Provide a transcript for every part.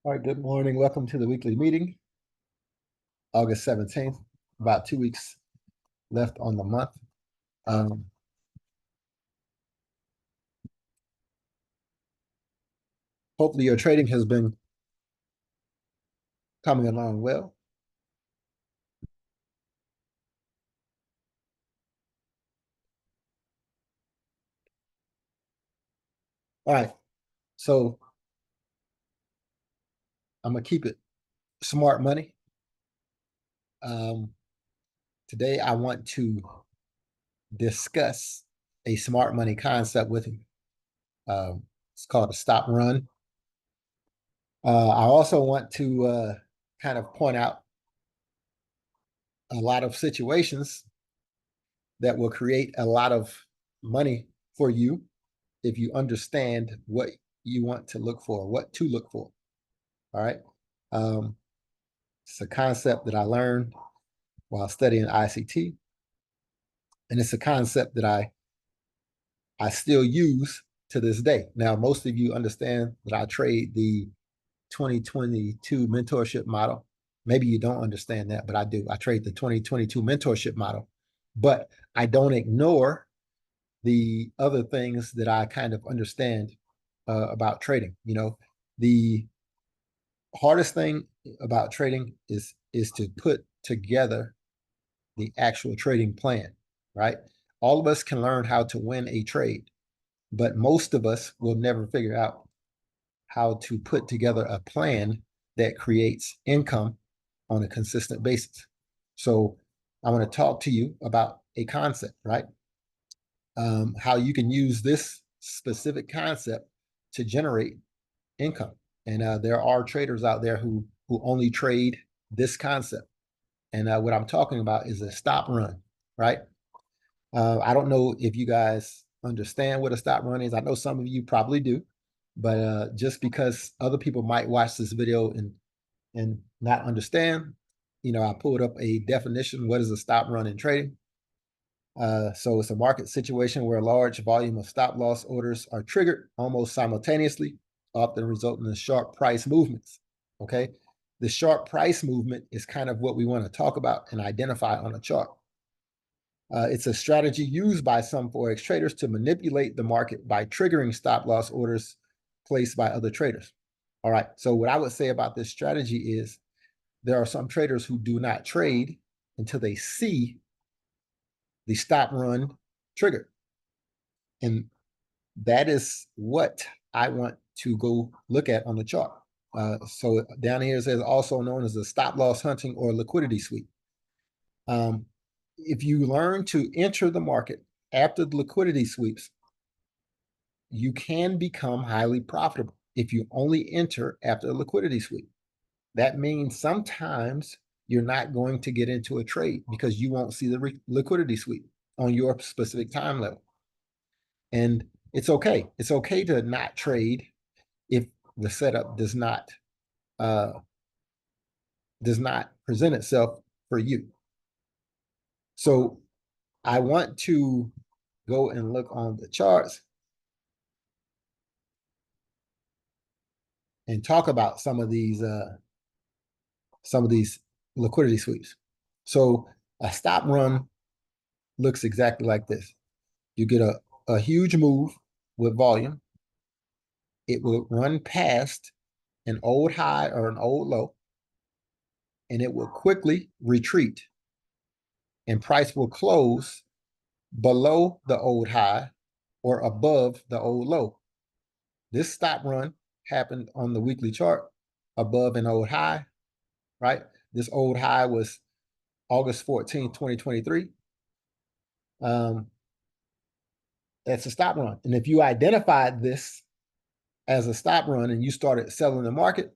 All right, good morning. Welcome to the weekly meeting, August 17th, about 2 weeks left on the month. Hopefully your trading has been coming along well. All right, so I'm gonna keep it smart money. Today I want to discuss a smart money concept with you. It's called a stop run. I also want to kind of point out a lot of situations that will create a lot of money for you if you understand what you want to look for, what to look for. All right. It's a concept that I learned while studying ICT. And it's a concept that I still use to this day. Now, most of you understand that I trade the 2022 mentorship model. Maybe you don't understand that, but I do. I trade the 2022 mentorship model, but I don't ignore the other things that I kind of understand about trading. You know, the hardest thing about trading is to put together the actual trading plan, right? All of us can learn how to win a trade, but most of us will never figure out how to put together a plan that creates income on a consistent basis. So I want to talk to you about a concept, right? How you can use this specific concept to generate income. And there are traders out there who only trade this concept. And what I'm talking about is a stop run, right? I don't know if you guys understand what a stop run is. I know some of you probably do, but just because other people might watch this video and not understand, I pulled up a definition. What is a stop run in trading? So it's a market situation where a large volume of stop loss orders are triggered almost simultaneously, often resulting in sharp price movements. Okay. The sharp price movement is kind of what we want to talk about and identify on a chart. It's a strategy used by some Forex traders to manipulate the market by triggering stop loss orders placed by other traders. All right. So what I would say about this strategy is there are some traders who do not trade until they see the stop run trigger. And that is what I want to go look at on the chart. So down here it says also known as the stop loss hunting or liquidity sweep. If you learn to enter the market after the liquidity sweeps, you can become highly profitable if you only enter after a liquidity sweep. That means sometimes you're not going to get into a trade because you won't see the liquidity sweep on your specific time level. And it's okay. It's okay to not trade if the setup does not present itself for you. So I want to go and look on the charts and talk about some of these liquidity sweeps. So a stop run looks exactly like this. You get a huge move with volume. It will run past an old high or an old low, and it will quickly retreat. And price will close below the old high or above the old low. This stop run happened on the weekly chart above an old high, right? This old high was August 14th, 2023. That's a stop run. And if you identified this as a stop run and you started selling the market,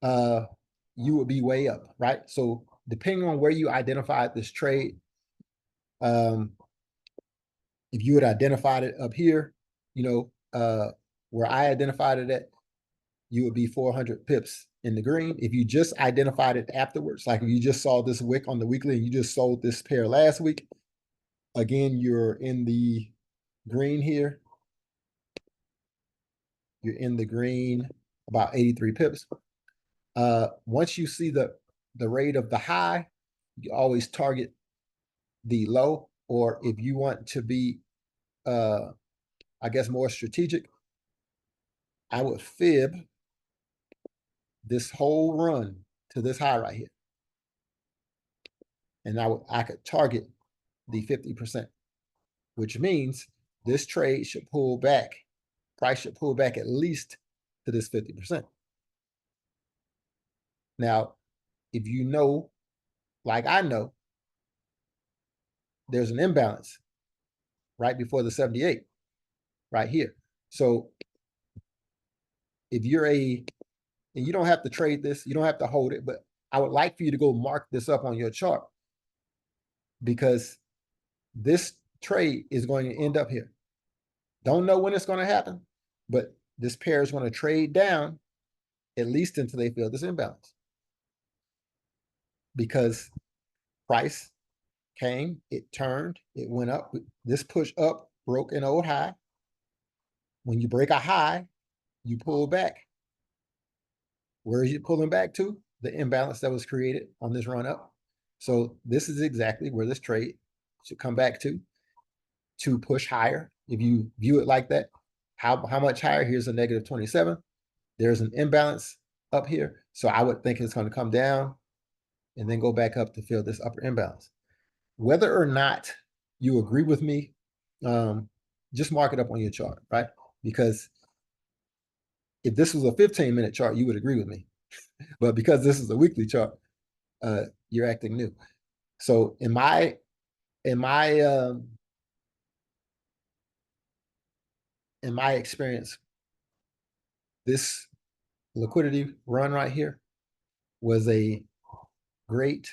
you would be way up, right? So depending on where you identified this trade, if you had identified it up here, where I identified it at, you would be 400 pips in the green. If you just identified it afterwards, like if you just saw this wick on the weekly and you just sold this pair last week, again, you're in the green here. You're in the green about 83 pips. Once you see the rate of the high, you always target the low, or if you want to be, I guess, more strategic, I would fib this whole run to this high right here. And I could target the 50%, which means this trade should pull back. Price should pull back at least to this 50%. Now, if you know, like I know, there's an imbalance right before the 78, right here. So if you're and you don't have to trade this, you don't have to hold it, but I would like for you to go mark this up on your chart, because this trade is going to end up here. Don't know when it's going to happen, but this pair is going to trade down at least until they feel this imbalance, because price came, it turned, it went up. This push up broke an old high. When you break a high, you pull back. Where is you pulling back to? The imbalance that was created on this run up. So this is exactly where this trade should come back to push higher. If you view it like that, how much higher? Here's a negative 27. There's an imbalance up here. So I would think it's going to come down and then go back up to fill this upper imbalance. Whether or not you agree with me, just mark it up on your chart, right? Because if this was a 15-minute chart, you would agree with me. But because this is a weekly chart, you're acting new. So in my experience, this liquidity run right here was a great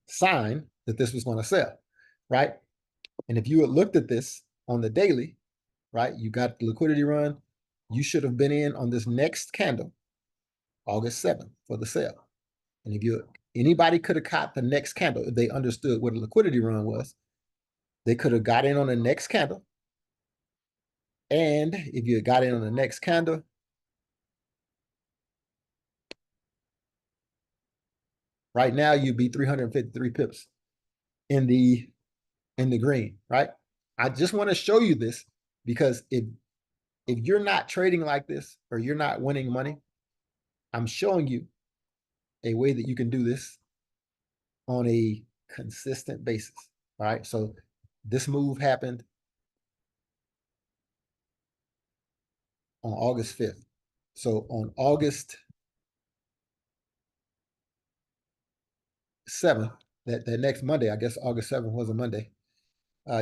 sign that this was going to sell, right? And if you had looked at this on the daily, right, you got the liquidity run, you should have been in on this next candle, August 7th, for the sale. And if anybody could have caught the next candle, if they understood what a liquidity run was, they could have got in on the next candle. And if you got in on the next candle, right now you'd be 353 pips in the green, right? I just want to show you this, because if you're not trading like this, or you're not winning money, I'm showing you a way that you can do this on a consistent basis. All right. So this move happened on August 5th. So on August 7th, that next Monday, I guess August 7th was a Monday,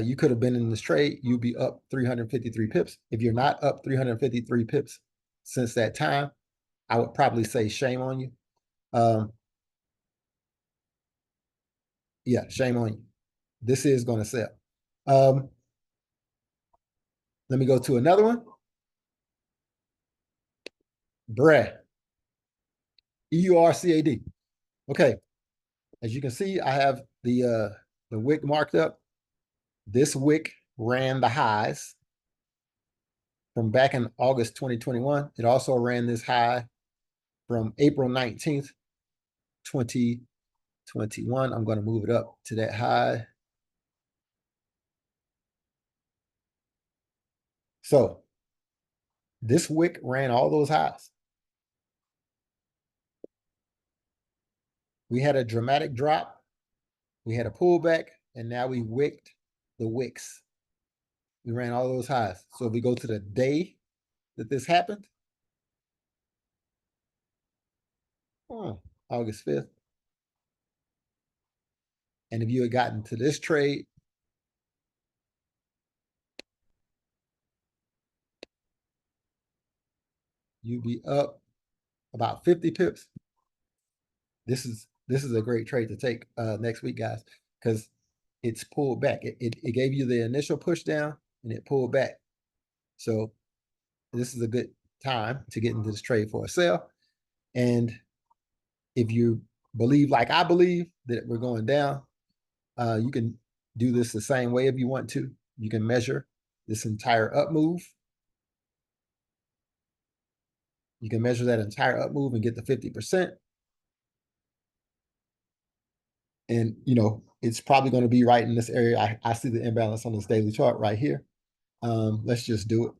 you could have been in this trade, you'd be up 353 pips. If you're not up 353 pips since that time, I would probably say shame on you. Yeah, shame on you. This is going to sell. Let me go to another one. BRCAD. EURCAD. Okay. As you can see, I have the wick marked up. This wick ran the highs from back in August 2021. It also ran this high from April 19th, 2021. I'm going to move it up to that high. So this wick ran all those highs. We had a dramatic drop. We had a pullback, and now we wicked the wicks. We ran all those highs. So if we go to the day that this happened, August 5th, and if you had gotten to this trade, you'd be up about 50 pips. This is a great trade to take next week, guys, because it's pulled back. It gave you the initial push down, and it pulled back. So this is a good time to get into this trade for a sale. And if you believe, like I believe, that we're going down, you can do this the same way if you want to. You can measure this entire up move. You can measure that entire up move and get the 50%. And, you know, it's probably going to be right in this area. I see the imbalance on this daily chart right here. Let's just do it.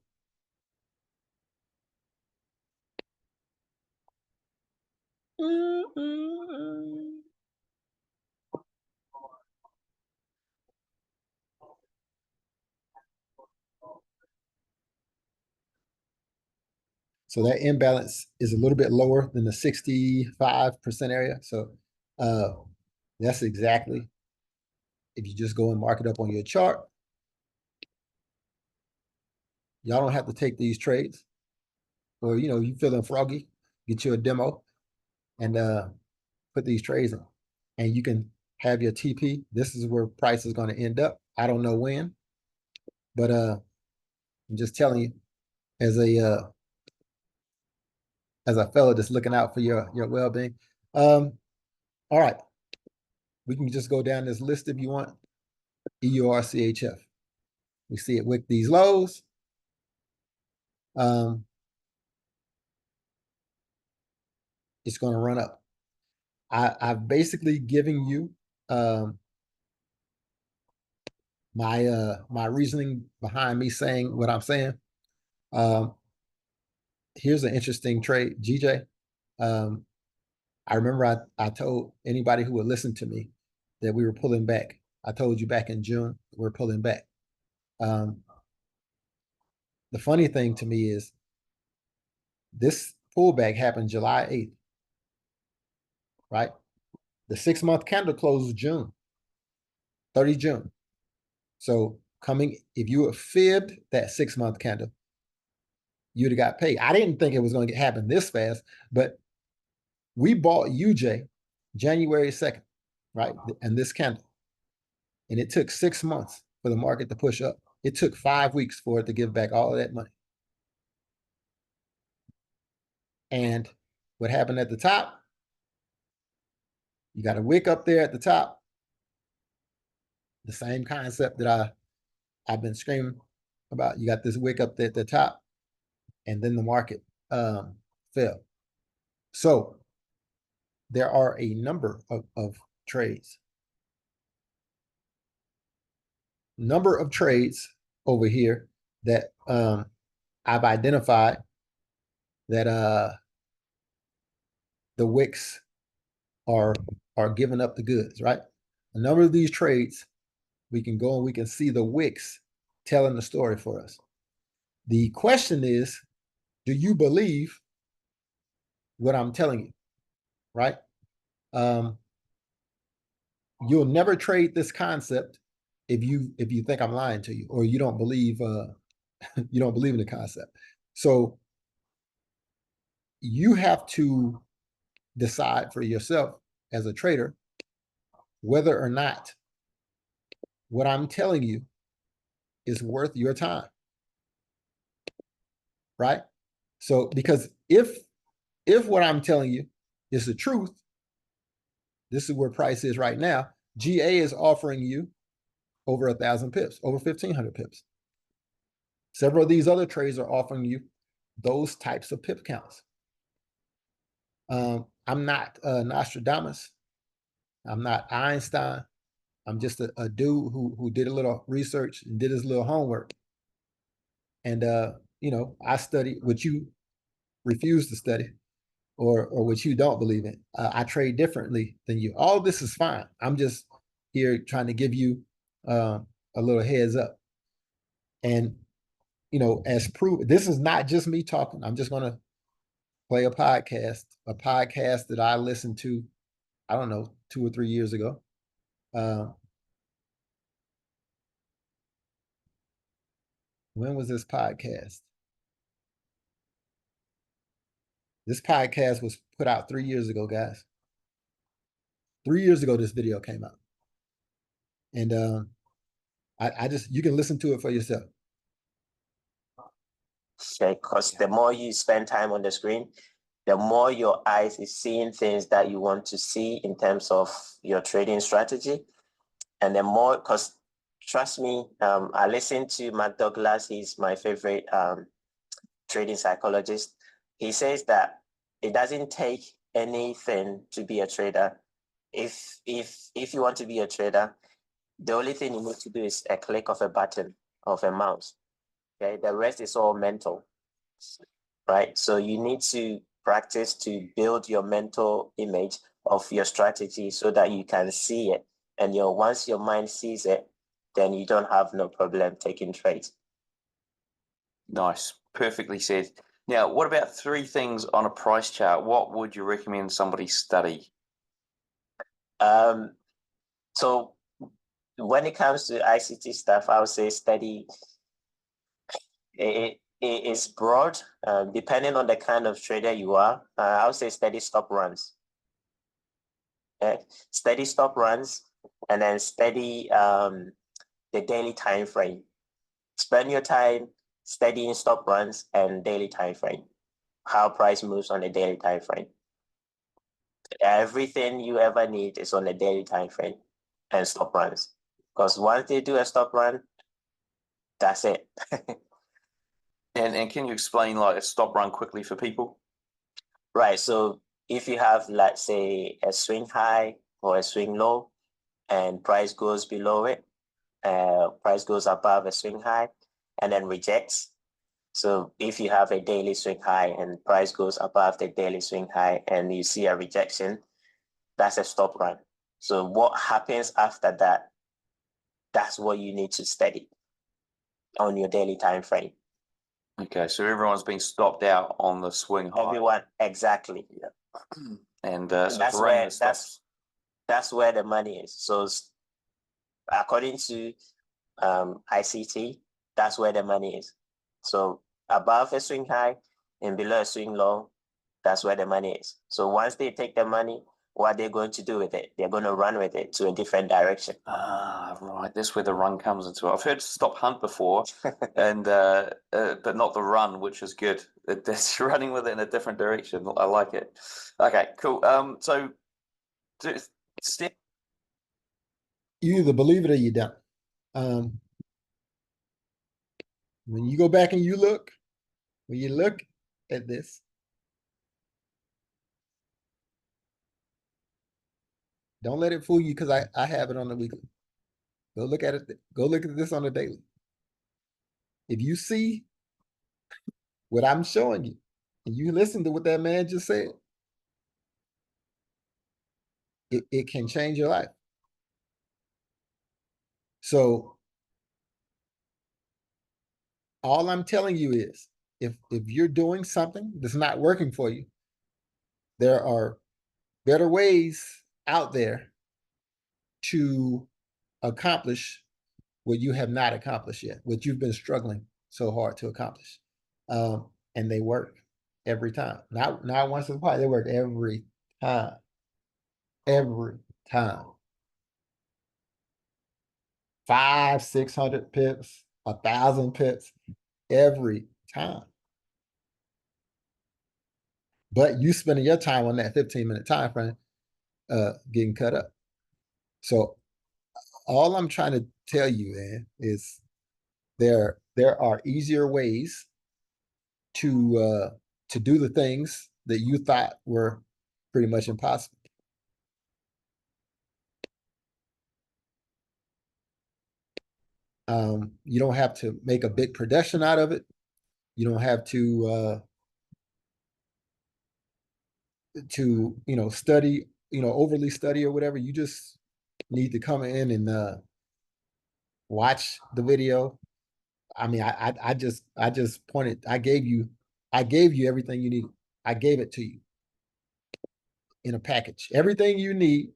So that imbalance is a little bit lower than the 65% area. So that's exactly, if you just go and mark it up on your chart, y'all don't have to take these trades. Or, you know, you feeling froggy, get you a demo and put these trades in. And you can have your TP. This is where price is going to end up. I don't know when, but I'm just telling you, as a fellow that's looking out for your well-being. All right. We can just go down this list if you want. EURCHF. We see it wick these lows. It's going to run up. I've basically given you my reasoning behind me saying what I'm saying. Here's an interesting trade, GJ. I remember I told anybody who would listen to me that we were pulling back. I told you back in June, we're pulling back. The funny thing to me is this pullback happened July 8th, right? The 6-month candle closed June, 30 June. So if you have fibbed that 6-month candle, you'd have got paid. I didn't think it was going to happen this fast, but we bought UJ January 2nd, right? And this candle. And it took 6 months for the market to push up. It took 5 weeks for it to give back all of that money. And what happened at the top? You got a wick up there at the top. The same concept that I've been screaming about. You got this wick up there at the top, and then the market fell. So there are a number of trades. Number of trades over here that I've identified that the wicks are giving up the goods, right? A number of these trades, we can go and we can see the wicks telling the story for us. The question is, do you believe what I'm telling you, right? You'll never trade this concept if you think I'm lying to you, or you don't believe you don't believe in the concept. So you have to decide for yourself as a trader whether or not what I'm telling you is worth your time, right? So because if what I'm telling you is the truth, this is where price is right now. GA is offering you over 1,000 pips, over 1,500 pips. Several of these other trades are offering you those types of pip counts. I'm not Nostradamus. I'm not Einstein. I'm just a dude who did a little research and did his little homework. And you know, I study what you refuse to study, or what you don't believe in. I trade differently than you. All this is fine. I'm just here trying to give you a little heads up. And you know, as proof, this is not just me talking. I'm just gonna play a podcast that I listened to, I don't know, 2 or 3 years ago. When was this podcast? This podcast was put out 3 years ago, guys. 3 years ago, this video came out. And I just, you can listen to it for yourself. Because the more you spend time on the screen, the more your eyes is seeing things that you want to see in terms of your trading strategy. And the more, because trust me, I listen to Matt Douglas. He's my favorite trading psychologist. he says that it doesn't take anything to be a trader. If you want to be a trader, the only thing you need to do is a click of a button of a mouse. Okay, the rest is all mental, right? So you need to practice to build your mental image of your strategy so that you can see it. And once your mind sees it, then you don't have no problem taking trades. Nice, perfectly said. Now, what about 3 things on a price chart? What would you recommend somebody study? So when it comes to ICT stuff, I would say study. It is broad, depending on the kind of trader you are. I would say study stop runs. Study stop runs, and then study the daily time frame. Spend your time studying stop runs and daily time frame, how price moves on a daily time frame. Everything you ever need is on a daily time frame and stop runs. Because once they do a stop run, that's it. And can you explain like a stop run quickly for people? Right. So if you have, let's say, a swing high or a swing low, and price goes below it, price goes above a swing high, and then rejects. So if you have a daily swing high and price goes above the daily swing high and you see a rejection, that's a stop run. So what happens after that, that's what you need to study on your daily time frame. Okay, so everyone's been stopped out on the swing high. Everyone, exactly. Yeah. And so that's where the money is. So according to ICT, that's where the money is. So above a swing high and below a swing low, that's where the money is. So once they take the money, what they're going to do with it? They're going to run with it to a different direction. Ah, right. That's where the run comes into it. I've heard stop hunt before, and but not the run, which is good. It's running with it in a different direction. I like it. Okay, cool. So step. You either believe it or you don't. When you go back and when you look at this, don't let it fool you because I have it on the weekly. Go look at it. Go look at this on the daily. If you see what I'm showing you, and you listen to what that man just said, it can change your life. So all I'm telling you is if you're doing something that's not working for you, there are better ways out there to accomplish what you have not accomplished yet, what you've been struggling so hard to accomplish. And they work every time. Not once in a while, they work every time. Every time. 500, 600 pips, 1,000 pips, every time. But you spending your time on that 15-minute time frame, getting cut up. So all I'm trying to tell you, man, is there are easier ways to do the things that you thought were pretty much impossible. You don't have to make a big production out of it. You don't have to study, overly study or whatever. You just need to come in and watch the video. I mean, I just pointed. I gave you everything you needed. I gave it to you in a package. Everything you need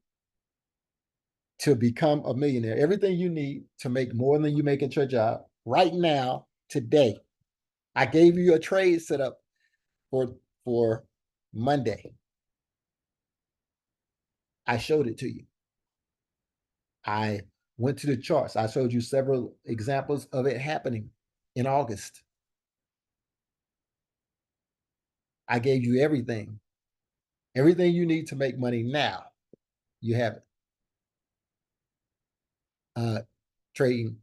to become a millionaire. Everything you need to make more than you make at your job right now, today. I gave you a trade set up for Monday. I showed it to you. I went to the charts. I showed you several examples of it happening in August. I gave you everything. Everything you need to make money now. You have it. Trading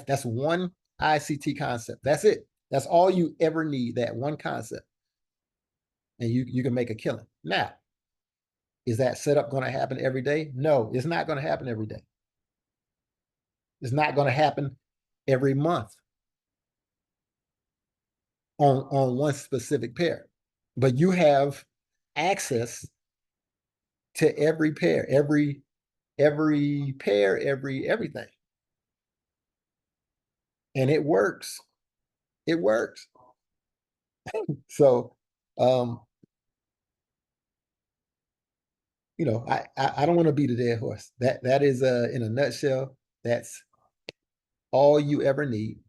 that's one ICT concept. That's it. That's all you ever need, that one concept. and you can make a killing. Now, is that setup going to happen every day? No, it's not going to happen every day. It's not going to happen every month on one specific pair. But you have access to every pair, every pair, everything. And it works. It works. So you know, I don't want to beat a dead horse. That is in a nutshell, that's all you ever need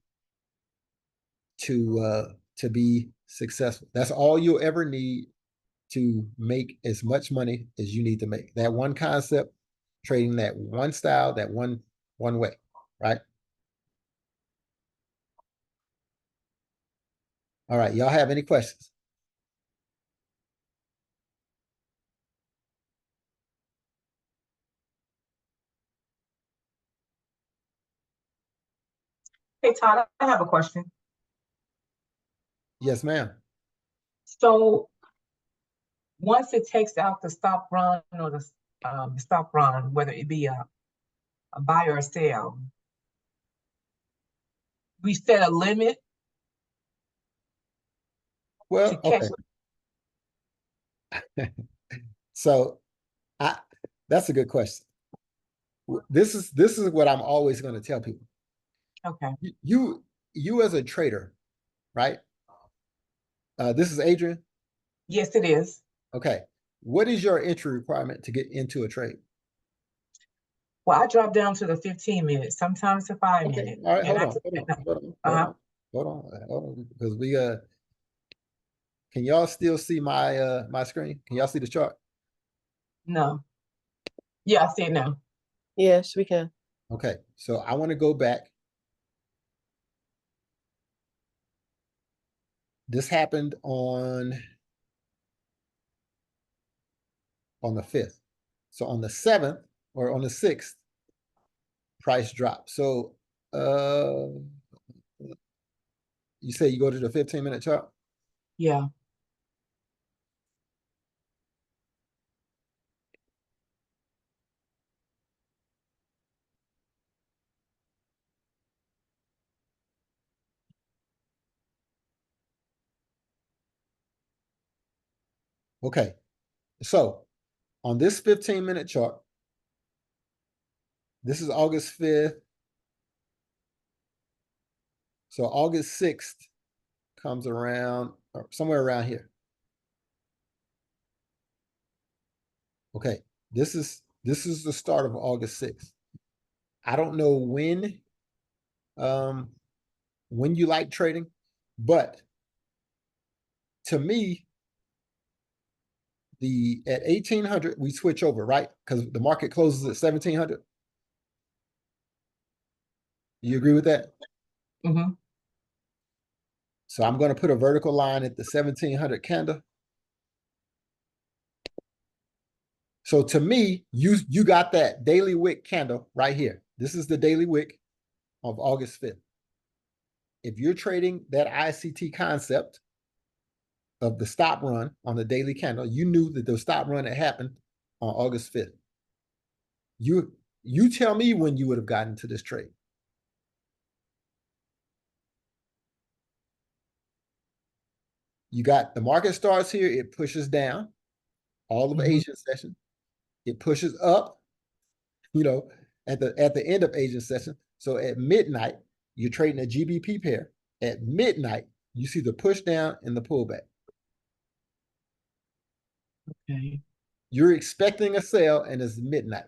to be successful. That's all you'll ever need to make as much money as you need to make. That one concept, trading that one style, that one way, right? All right, y'all have any questions? Hey Todd, I have a question. Yes, ma'am. So once it takes out the stop run or the stop run, whether it be a buy or a sell, we set a limit to Well, catch. okay. So that's a good question. This is what I'm always going to tell people. Okay. You as a trader, right? This is Adrian. Yes, it is. Okay. What is your entry requirement to get into a trade? Well, I drop down to the 15 minutes, sometimes to 5 Okay. minutes. All right. And Hold on. Because we can y'all still see my my screen? Can y'all see the chart? No. Yeah, I see it now. Yes, we can. Okay. So I want to go back. This happened on the 5th. So on the 7th or on the 6th, price dropped. So you say you go to the 15-minute chart? Yeah. Okay. So on this 15-minute chart, this is August 5th. So August 6th comes around or somewhere around here. Okay. This is the start of August 6th. I don't know when you like trading, but to me, at 1800 we switch over, right? Because the market closes at 1700. You agree with that? Mm-hmm. So I'm going to put a vertical line at the 1700 candle. So to me, you got that daily wick candle right here. This is the daily wick of August 5th. If you're trading that ICT concept of the stop run on the daily candle, you knew that the stop run had happened on August 5th. You tell me when you would have gotten to this trade. You got the market starts here, it pushes down all of Asian session. It pushes up, you know, at the end of Asian session. So at midnight, you're trading a GBP pair. At midnight, you see the push down and the pullback. Okay. You're expecting a sell and it's midnight.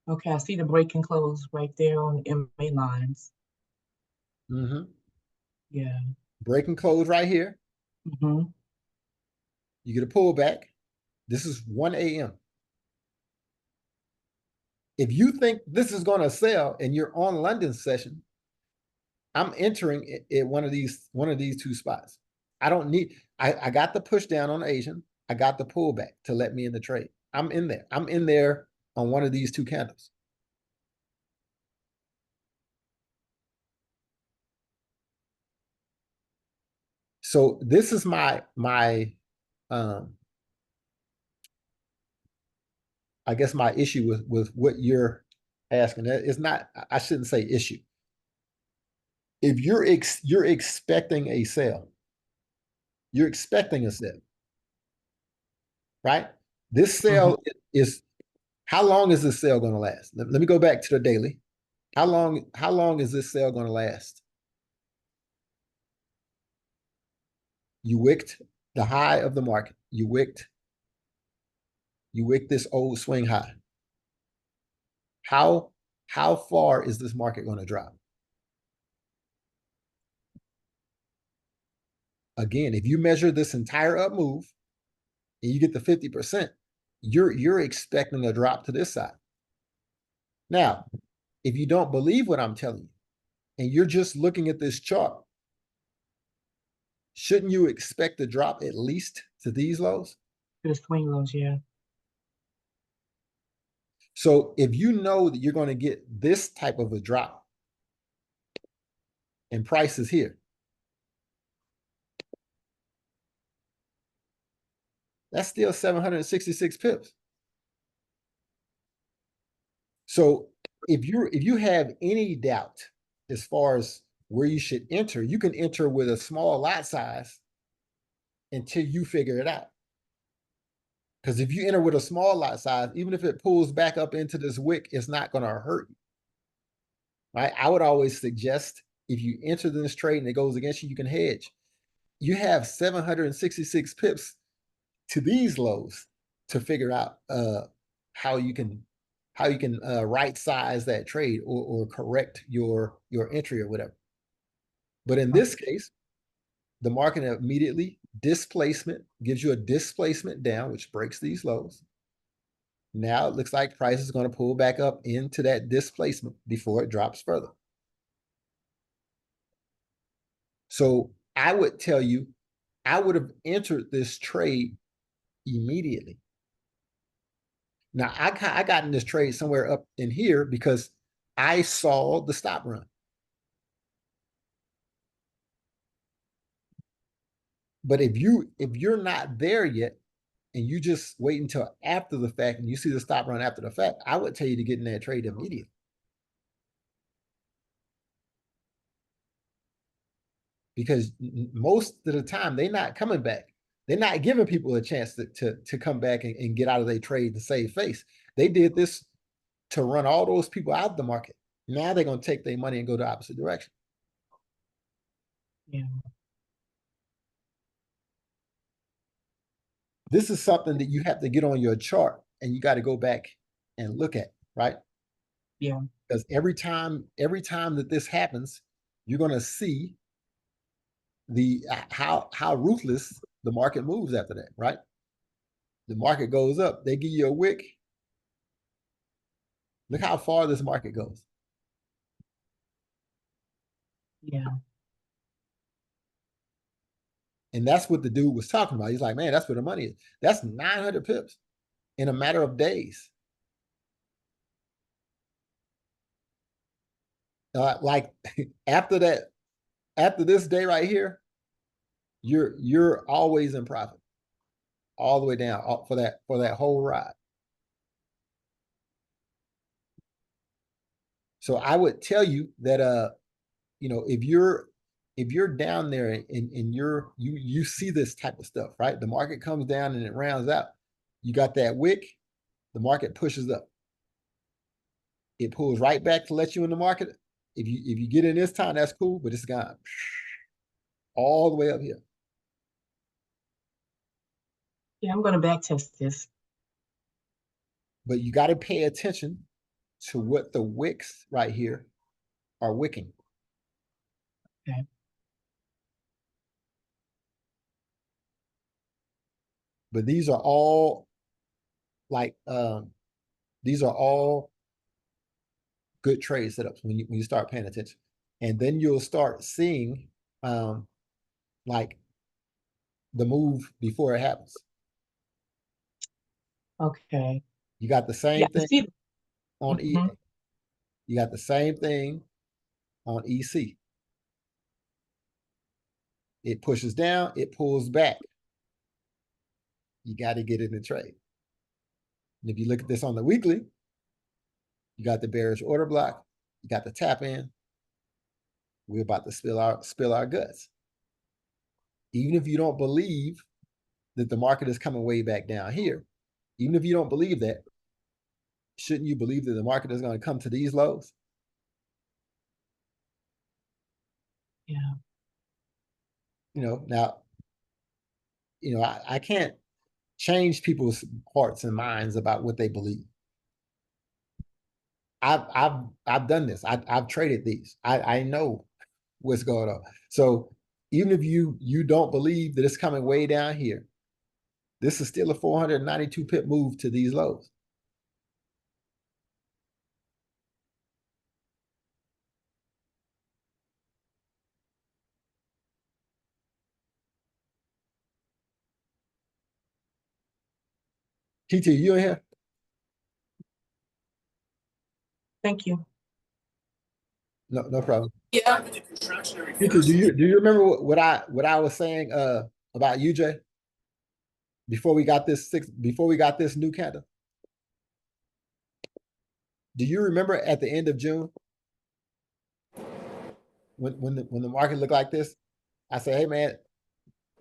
Okay, I see the break and close right there on the MA lines. Mm-hmm. Yeah. Break and close right here. Mm-hmm. You get a pullback. This is 1 a.m. If you think this is going to sell and you're on London session, I'm entering at one of these two spots. I don't need, I got the push down on Asian. I got the pullback to let me in the trade. I'm in there. I'm in there on one of these two candles. So this is my I guess my issue with what you're asking. That is not, I shouldn't say issue. If you're expecting a sale, you're expecting a sale, right? This sale is, how long is this sale going to last? Let me go back to the daily. How long is this sale going to last? You wicked the high of the market. You wicked this old swing high. How far is this market going to drop? Again, if you measure this entire up move and you get the 50%, you're expecting a drop to this side. Now, if you don't believe what I'm telling you and you're just looking at this chart, shouldn't you expect a drop at least to these lows? The swing lows, yeah. So if you know that you're going to get this type of a drop and price is here, that's still 766 pips. So if you have any doubt as far as where you should enter, you can enter with a small lot size until you figure it out. Because if you enter with a small lot size, even if it pulls back up into this wick, it's not going to hurt you. Right? I would always suggest if you enter this trade and it goes against you, you can hedge. You have 766 pips to these lows to figure out how you can right size that trade or correct your entry or whatever. But in this case, the market immediately displacement gives you a displacement down, which breaks these lows. Now it looks like price is going to pull back up into that displacement before it drops further. So I would tell you, I would have entered this trade immediately. Now I got in this trade somewhere up in here because I saw the stop run. But if you're not there yet and you just wait until after the fact and you see the stop run after the fact, I would tell you to get in that trade immediately. Because most of the time they're not coming back. They're not giving people a chance to come back and get out of their trade to save face. They did this to run all those people out of the market. Now they're going to take their money and go the opposite direction. Yeah. This is something that you have to get on your chart and you got to go back and look at, right? Yeah. Because every time that this happens, you're going to see the how ruthless the market moves after that, right? The market goes up, they give you a wick. Look how far this market goes. Yeah. And that's what the dude was talking about. He's like, man, that's where the money is. That's 900 pips in a matter of days. Like after this day right here, you're always in profit, all the way down for that whole ride. So I would tell you that if you're down there and you see this type of stuff, right? The market comes down and it rounds out. You got that wick, the market pushes up. It pulls right back to let you in the market. If you get in this time, that's cool, but it's gone all the way up here. Yeah, I'm going to back test this. But you got to pay attention to what the wicks right here are wicking. Okay. But these are all good trade setups when you start paying attention. And then you'll start seeing like the move before it happens. Okay. You got the same thing on EA. Mhm. You got the same thing on EC. It pushes down, it pulls back. You got to get in the trade. And if you look at this on the weekly, you got the bearish order block, you got the tap in. We're about to spill our guts. Even if you don't believe that the market is coming way back down here, even if you don't believe that, shouldn't you believe that the market is going to come to these lows? Yeah. You know, now, you know, I can't change people's hearts and minds about what they believe. I've done this. I've traded these. I know what's going on. So even if you don't believe that it's coming way down here, this is still a 492 pip move to these lows. TT, you in here? Thank you. No problem. Yeah. TT, do you remember what I was saying about UJ before we got this new candle? Do you remember at the end of June when the market looked like this? I said, hey man,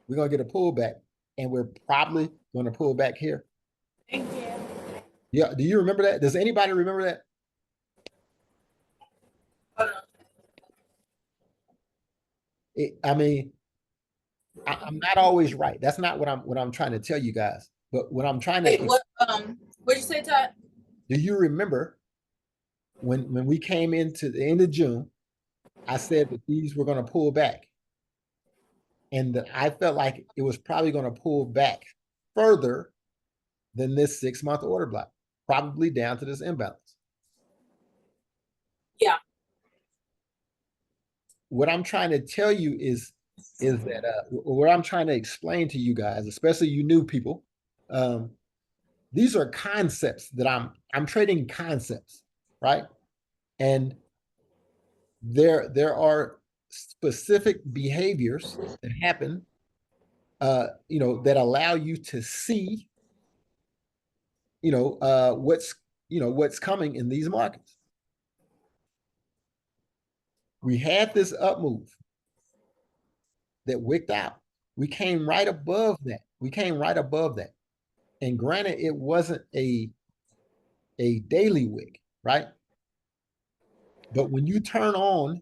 we're gonna get a pullback, and we're probably gonna pull back here. Thank you. Yeah, do you remember that? Does anybody remember that? I mean, I'm not always right. That's not what I'm trying to tell you guys. But what I'm trying to Wait, what'd you say, Todd? do you remember when we came into the end of June, I said that these were going to pull back, and that I felt like it was probably going to pull back further than this 6-month order block, probably down to this imbalance. Yeah. What I'm trying to tell you is that what I'm trying to explain to you guys, especially you new people, these are concepts that I'm trading concepts, right? And there are specific behaviors that happen, you know, that allow you to see, you know, what's coming in these markets. We had this up move that wicked out. We came right above that. And granted, it wasn't a daily wick, right? But when you turn on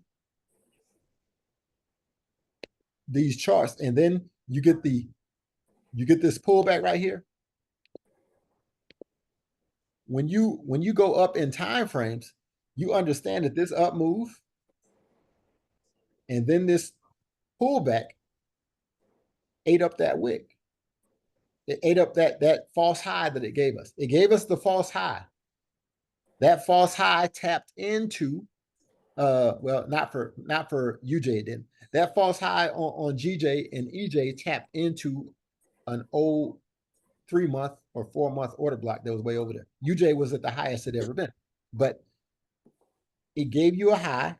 these charts and then you get this pullback right here. When you go up in time frames, you understand that this up move and then this pullback ate up that wick. It ate up that false high that it gave us. It gave us the false high. That false high tapped into well, not for UJ, it didn't. That false high on GJ and EJ tapped into an old 3-month or 4-month order block that was way over there. UJ was at the highest it ever been, but it gave you a high.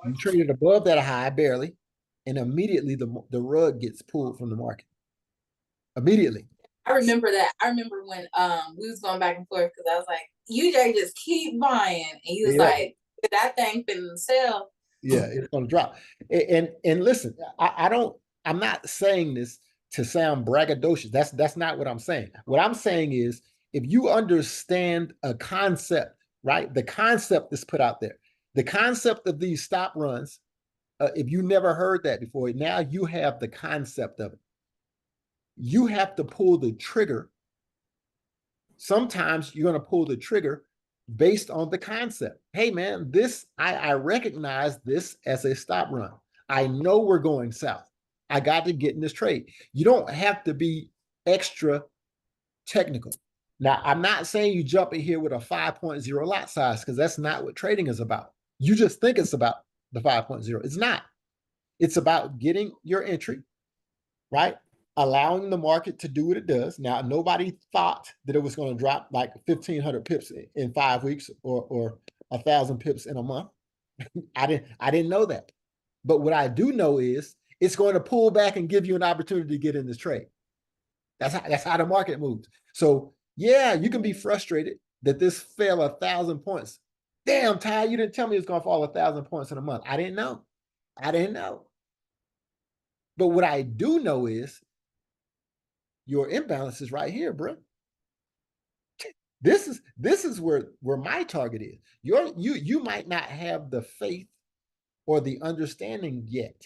You traded above that high barely, and immediately the rug gets pulled from the market. Immediately. I remember that. I remember when we was going back and forth because I was like, UJ just keep buying. And he was like, that thing finna sell. Yeah, it's gonna drop. And listen, I'm not saying this to sound braggadocious. That's not what I'm saying. What I'm saying is, if you understand a concept, right? The concept is put out there. The concept of these stop runs, if you never heard that before, now you have the concept of it. You have to pull the trigger. Sometimes you're going to pull the trigger based on the concept. Hey, man, I recognize this as a stop run. I know we're going south. I got to get in this trade. You don't have to be extra technical. Now, I'm not saying you jump in here with a 5.0 lot size, because that's not what trading is about. You just think it's about the 5.0. It's not. It's about getting your entry, right? Allowing the market to do what it does. Now, nobody thought that it was going to drop like 1,500 pips in 5 weeks or 1,000 pips in a month. I didn't know that. But what I do know is it's going to pull back and give you an opportunity to get in this trade. That's how the market moves. So yeah, you can be frustrated that this fell 1,000 points. Damn, Ty, you didn't tell me it's going to fall 1,000 points in a month. I didn't know. But what I do know is your imbalance is right here, bro. This is where my target is. You might not have the faith or the understanding yet,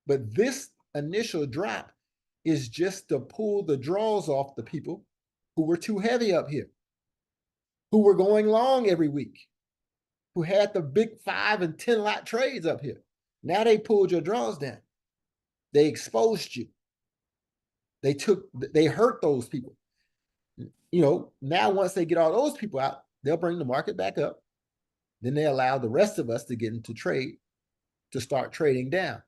but this initial drop is just to pull the draws off the people who were too heavy up here, who were going long every week, who had the big 5 and 10 lot trades up here. Now they pulled your draws down. They exposed you. They hurt those people. You know, now once they get all those people out, they'll bring the market back up. Then they allow the rest of us to get into trade, to start trading down,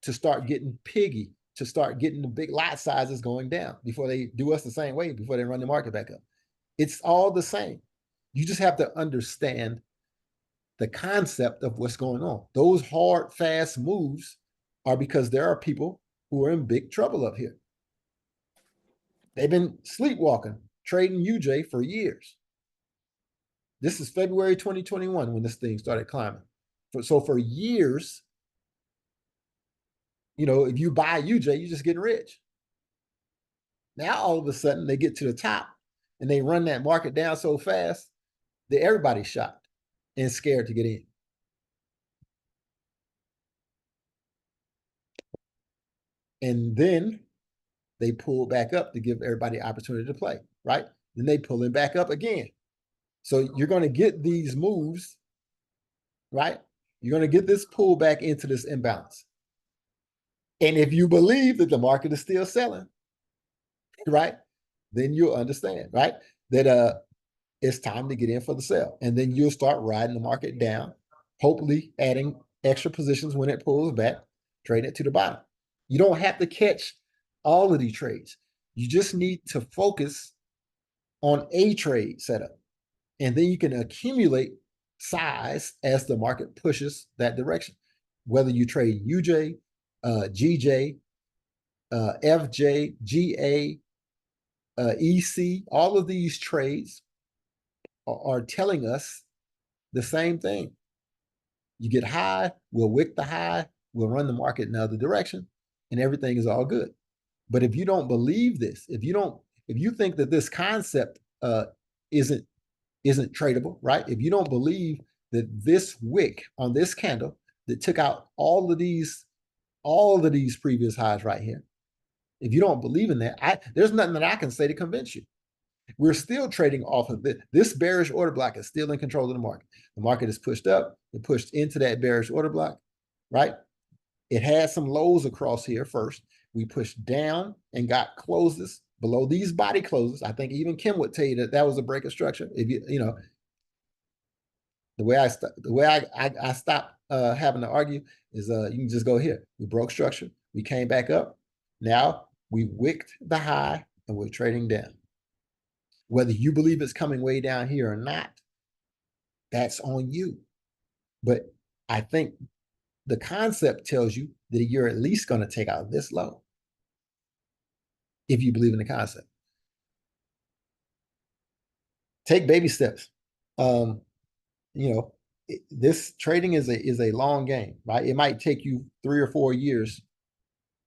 to start getting piggy, to start getting the big lot sizes going down before they do us the same way, before they run the market back up. It's all the same. You just have to understand the concept of what's going on. Those hard, fast moves are because there are people who are in big trouble up here. They've been sleepwalking, trading UJ for years. This is February 2021 when this thing started climbing. So for years, you know, if you buy UJ, you're just getting rich. Now, all of a sudden, they get to the top and they run that market down so fast that everybody's shocked and scared to get in. And then they pull back up to give everybody opportunity to play, right? Then they pull it back up again. So you're going to get these moves, right? You're going to get this pull back into this imbalance. And if you believe that the market is still selling, right, then you'll understand, right, that it's time to get in for the sell. And then you'll start riding the market down, hopefully adding extra positions when it pulls back, trading it to the bottom. You don't have to catch all of these trades. You just need to focus on a trade setup. And then you can accumulate size as the market pushes that direction. Whether you trade UJ, GJ, FJ, GA, EC, all of these trades are telling us the same thing. You get high, we'll wick the high, we'll run the market in the other direction, and everything is all good. But if you don't believe this, if you think that this concept isn't tradable, right? If you don't believe that this wick on this candle that took out all of these previous highs right here, if you don't believe in that, there's nothing that I can say to convince you. We're still trading off of it. This bearish order block is still in control of the market. The market is pushed up, it pushed into that bearish order block, right? It had some lows across here first. We pushed down and got closes below these body closes. I think even Kim would tell you that that was a break of structure. If you know, the way I stopped having to argue is you can just go here. We broke structure. We came back up. Now we wicked the high and we're trading down. Whether you believe it's coming way down here or not, that's on you. But I think the concept tells you that you're at least going to take out this low if you believe in the concept. Take baby steps. You know, this trading is a long game, right? It might take you 3 or 4 years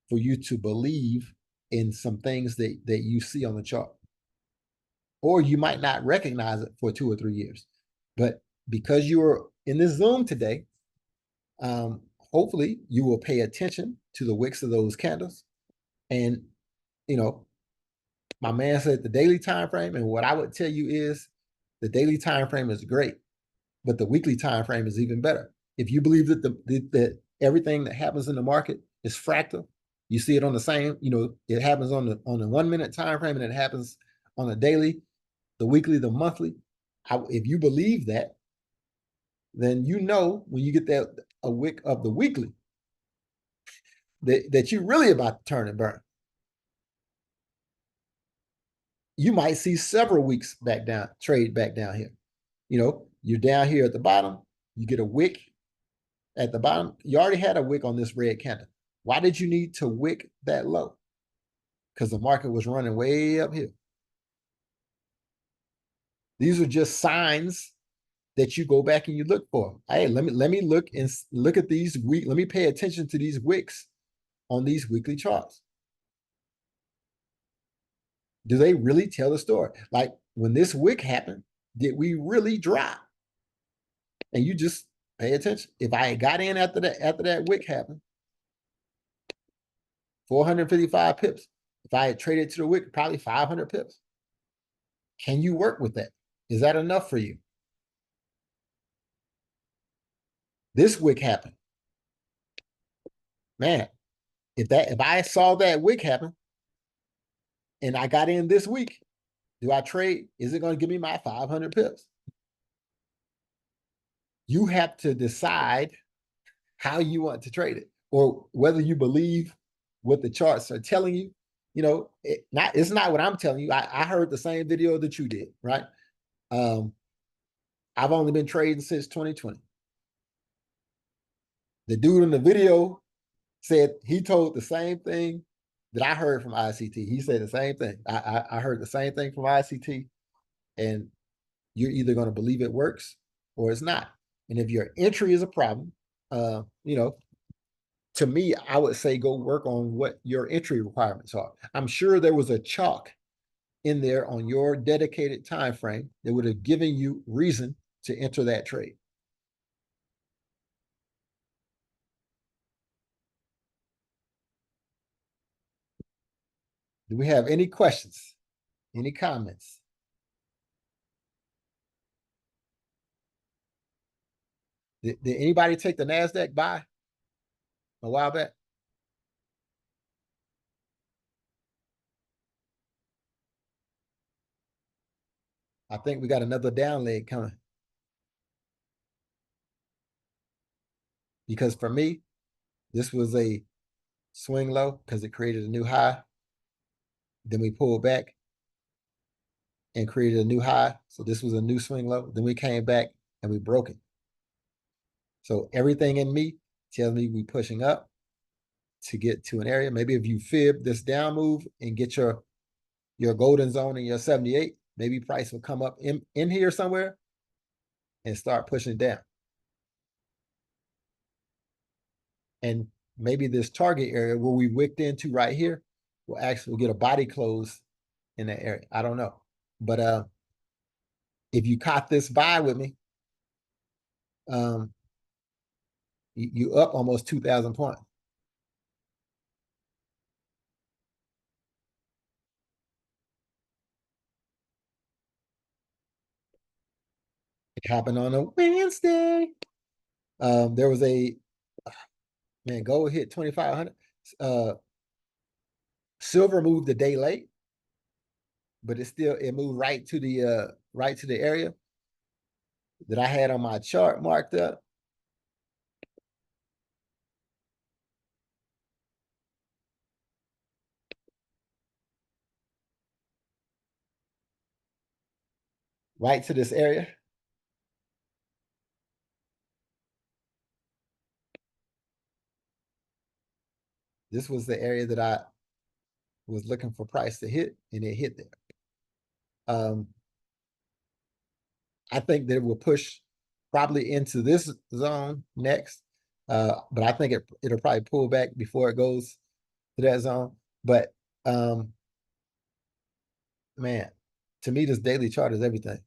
for you to believe in some things that you see on the chart. Or you might not recognize it for 2 or 3 years. But because you are in this Zoom today, hopefully you will pay attention to the wicks of those candles. And, you know, my man said the daily time frame, and what I would tell you is the daily time frame is great, but the weekly time frame is even better. If you believe that that everything that happens in the market is fractal, you see it on the same, you know, it happens on the 1 minute time frame and it happens on the daily, the weekly, the monthly. If you believe that, then you know when you get a wick of the weekly that you're really about to turn and burn. You might see several weeks back down, trade back down here. You know, you're down here at the bottom, you get a wick, at the bottom, you already had a wick on this red candle. Why did you need to wick that low? Because the market was running way up here. These are just signs that you go back and you look for. Hey, let me look and look at these let me pay attention to these wicks on these weekly charts. Do they really tell the story? Like when this wick happened, did we really drop? And you just pay attention. If I had got in after that wick happened, 455 pips. If I had traded to the wick, probably 500 pips. Can you work with that? Is that enough for you? This wick happened. Man, if I saw that wick happen and I got in this week, do I trade? Is it going to give me my 500 pips? You have to decide how you want to trade it, or whether you believe what the charts are telling you. You know, it's not what I'm telling you. I heard the same video that you did, right? I've only been trading since 2020. The dude in the video said he told the same thing that I heard from ICT. He said the same thing. I heard the same thing from ICT, and you're either going to believe it works or it's not. And if your entry is a problem, you know, to me, I would say go work on what your entry requirements are. I'm sure there was a chalk in there on your dedicated time frame that would have given you reason to enter that trade. Do we have any questions? Any comments? Did anybody take the NASDAQ buy a while back? I think we got another down leg coming. Because for me, this was a swing low because it created a new high. Then we pulled back and created a new high. So this was a new swing low. Then we came back and we broke it. So everything in me tells me we pushing up to get to an area. Maybe if you fib this down move and get your golden zone in your 78, maybe price will come up in here somewhere and start pushing down. And maybe this target area where we wicked into right here will actually get a body close in that area. I don't know. But if you caught this buy with me, you up almost 2,000 points. It happened on a Wednesday. There was man, gold hit 2,500. Silver moved a day late, but it moved right to the area that I had on my chart marked up. Right to this area. This was the area that I was looking for price to hit, and it hit there. I think that it will push probably into this zone next, but I think it'll probably pull back before it goes to that zone. But man, to me, this daily chart is everything,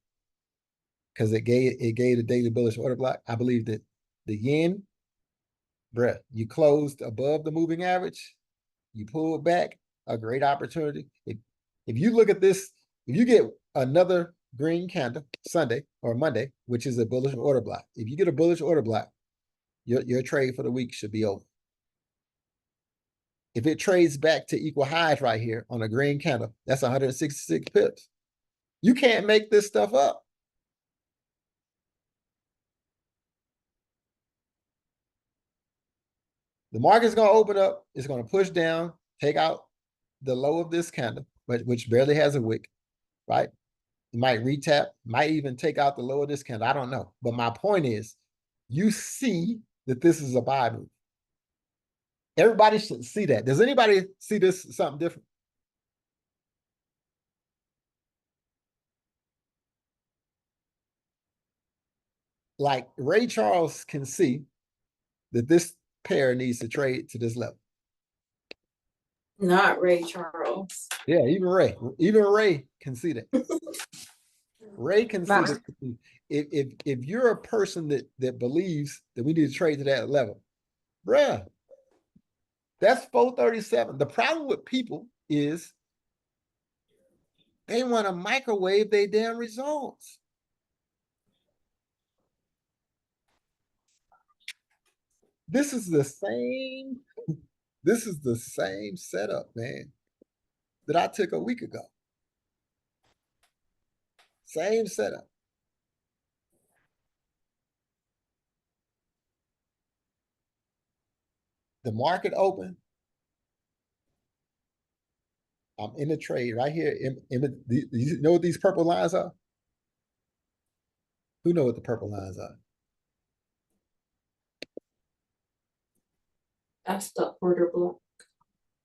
because it gave the daily bullish order block. I believe that the yen, bruh, you closed above the moving average, you pulled back, a great opportunity. If you look at this, if you get another green candle Sunday or Monday, which is a bullish order block, if you get a bullish order block, your trade for the week should be over. If it trades back to equal highs right here on a green candle, that's 166 pips. You can't make this stuff up. The market's going to open up. It's going to push down, take out the low of this candle, which barely has a wick, right? It might retap, might even take out the low of this candle. I don't know. But my point is, you see that this is a buy move. Everybody should see that. Does anybody see this something different? Like Ray Charles can see that this pair needs to trade to this level. Not Ray Charles. Yeah, even Ray can see that. Ray can see that. If you're a person that believes that we need to trade to that level, bruh, that's 437. The problem with people is they want to microwave their damn results. This is the same setup, man, that I took a week ago. Same setup. The market open. I'm in the trade right here. You know what these purple lines are? Who know what the purple lines are? That's the order block.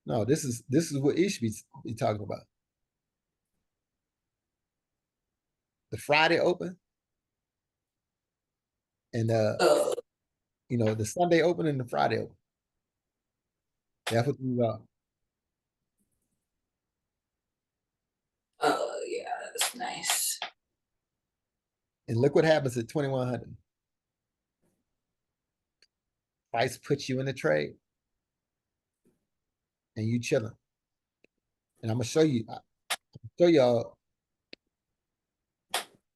No, this is what you should be talking about. The Friday open and you know, the Sunday open and the Friday open. That's what these are. Oh yeah, that's nice. And look what happens at 2100. Price puts you in the trade. And you chilling. And I'm gonna show y'all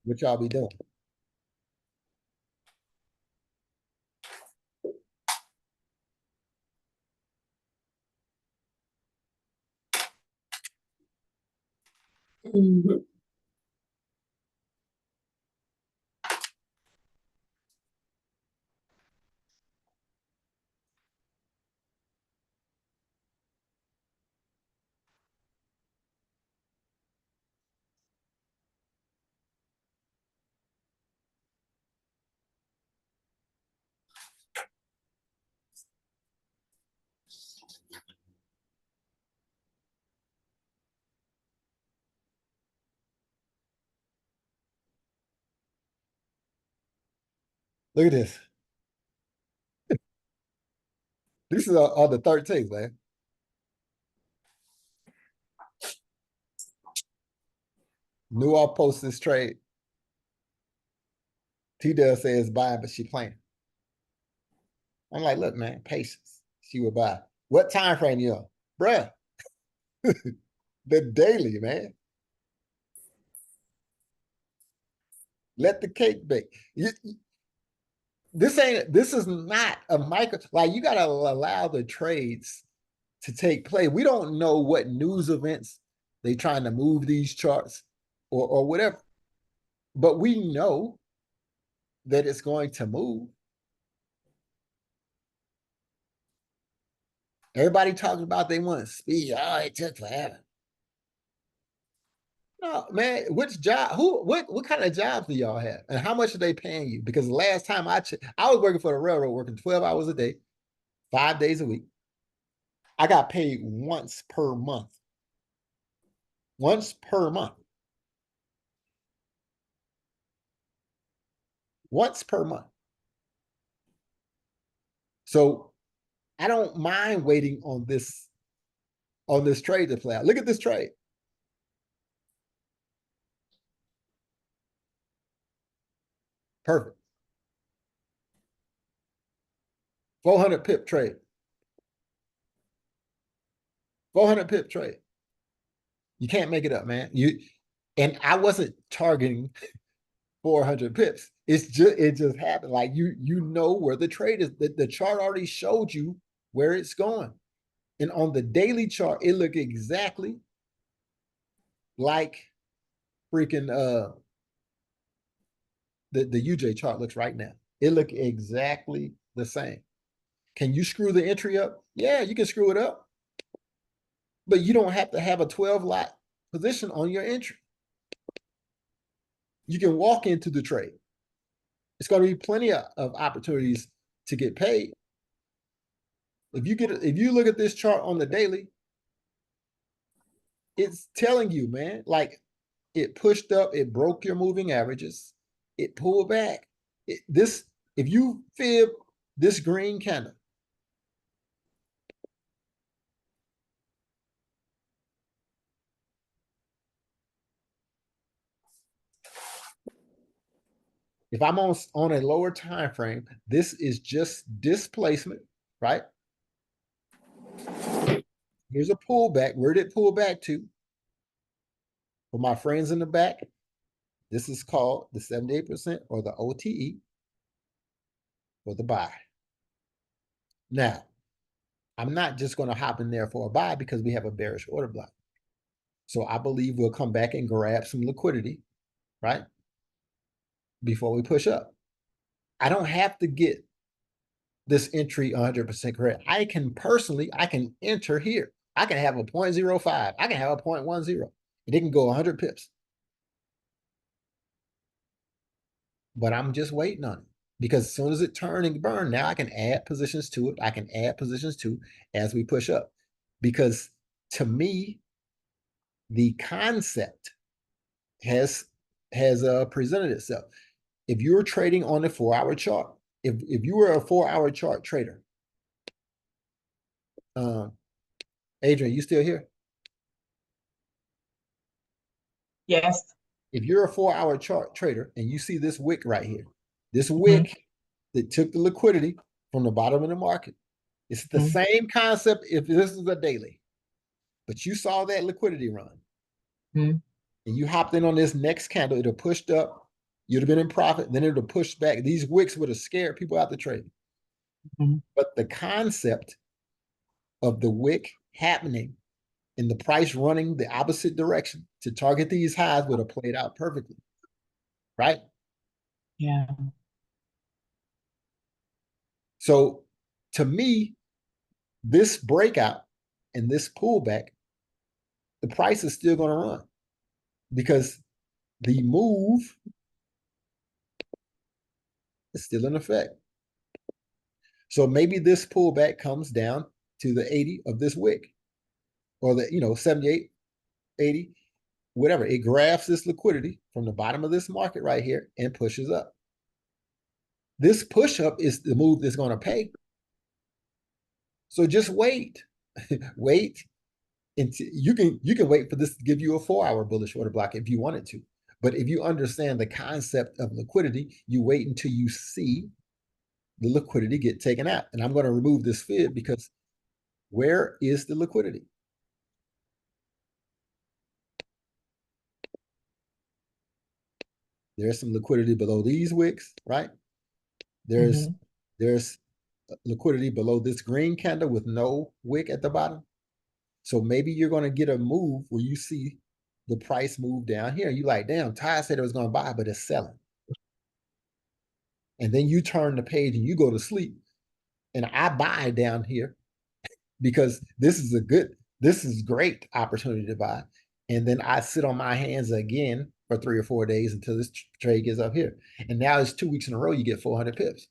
what y'all be doing. Mhm. Look at this. This is on the 13th, man. Knew I'll post this trade. T-Dell says buying, but she playing. I'm like, look, man, patience. She will buy. What time frame you on? Bruh. The daily, man. Let the cake bake. This is not a micro, like you gotta allow the trades to take place. We don't know what news events they trying to move these charts or whatever. But we know that it's going to move. Everybody talking about they want speed. Oh, it took forever. No, man, which job, what kind of jobs do y'all have? And how much are they paying you? Because the last time I was working for the railroad, working 12 hours a day, 5 days a week. I got paid once per month. Once per month. Once per month. So I don't mind waiting on this trade to play out. Look at this trade. Perfect. 400 pip trade. 400 pip trade. You can't make it up, man. And I wasn't targeting 400 pips. It just happened. Like you know where the trade is. The chart already showed you where it's going. And on the daily chart, it looked exactly like freaking the UJ chart looks right now. It looked exactly the same. Can you screw the entry up? Yeah, you can screw it up. But you don't have to have a 12 lot position on your entry. You can walk into the trade. It's going to be plenty of opportunities to get paid. If you look at this chart on the daily, it's telling you, man, like it pushed up, it broke your moving averages, it pulled back. If you fib this green candle, if I'm on a lower time frame, this is just displacement, right? Here's a pullback. Where did it pull back to? For my friends in the back, this is called the 78% or the OTE for the buy. Now, I'm not just going to hop in there for a buy because we have a bearish order block. So I believe we'll come back and grab some liquidity, right? Before we push up. I don't have to get this entry 100% correct. I can enter here. I can have a 0.05. I can have a 0.10. And it can go 100 pips. But I'm just waiting on it. Because as soon as it turn and burn, now I can add positions to it. I can add positions to as we push up. Because to me, the concept has presented itself. If you're trading on the 4-hour chart, if you were a 4-hour chart trader, Adrian, you still here? Yes. If you're a 4-hour chart trader and you see this wick right here, this wick that took the liquidity from the bottom of the market, it's the same concept if this is a daily, but you saw that liquidity run and you hopped in on this next candle, it have pushed up, you'd have been in profit, then it would have pushed back. These wicks would have scared people out the trade. But the concept of the wick happening and the price running the opposite direction to target these highs would have played out perfectly, right? Yeah. So to me, this breakout and this pullback, the price is still going to run because the move is still in effect. So maybe this pullback comes down to the 80 of this wick or the, 78, 80, whatever. It grabs this liquidity from the bottom of this market right here and pushes up. This push up is the move that's going to pay. So just wait, wait until you can wait for this to give you a 4-hour bullish order block if you wanted to. But if you understand the concept of liquidity, you wait until you see the liquidity get taken out. And I'm going to remove this fib because where is the liquidity? There's some liquidity below these wicks, right? There's liquidity below this green candle with no wick at the bottom. So maybe you're going to get a move where you see the price move down here. You like, damn, Ty said it was going to buy, but it's selling. And then you turn the page and you go to sleep. And I buy down here because this is great opportunity to buy. And then I sit on my hands again for 3 or 4 days until this trade gets up here. And now it's 2 weeks in a row, you get 400 pips